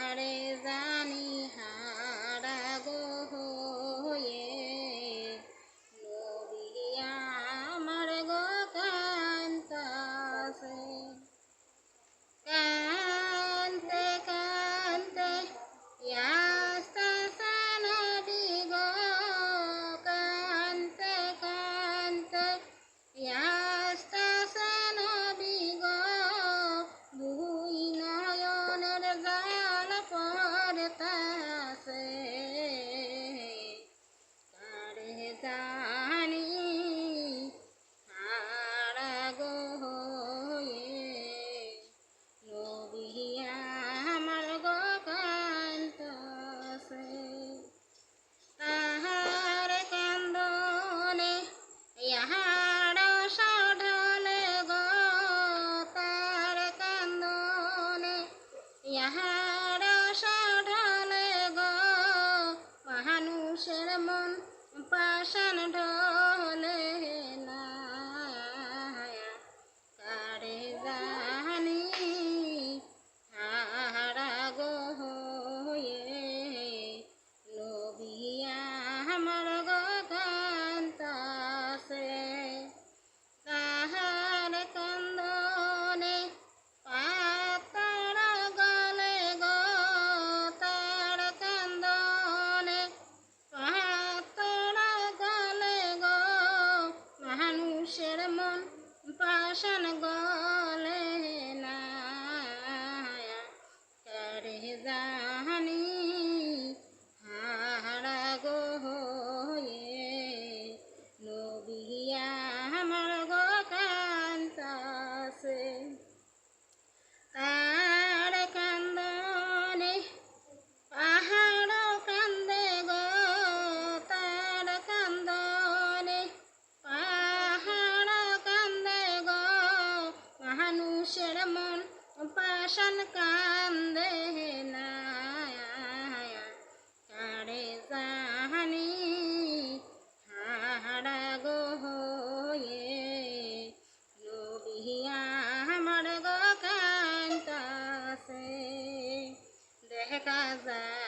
কাহারে জানি হারা গো হয়ে নবী আমার গো কান্তাছে কান্তে কান্তে আসতাছে নবী গো কান্তে কান্তে আসতাছে নবী গো দুই নয়নের জল পড়তাছে কারে জানি হারা গো হয়ে নবী আমার গো কান্তাছে তাহার কান্দনে ইহার সঢলে গো তার কান্দনে ইহার সঢলে গো মানুষের মন পাষাণ ঢলে না কারে জানি হারা গো হয়ে নবী আমার গো কান্তাছে তাহার কান্দনে পাতার গলে গো তার কান্দনে পাতার গলে গো মানুষের মন পাষাণ গলে না কারে জানি হারা গো হয়ে নবী আমার গো কান্তাছে তার কান্দনে পাহাড় কান্দে গো তার কান্দনে পাহাড় কান্দে গো মানুষের মন পাষাণ কান্দে না কারে জানি হারা গো হয়ে নবী আমার গো কান্তাছে দেখা যায়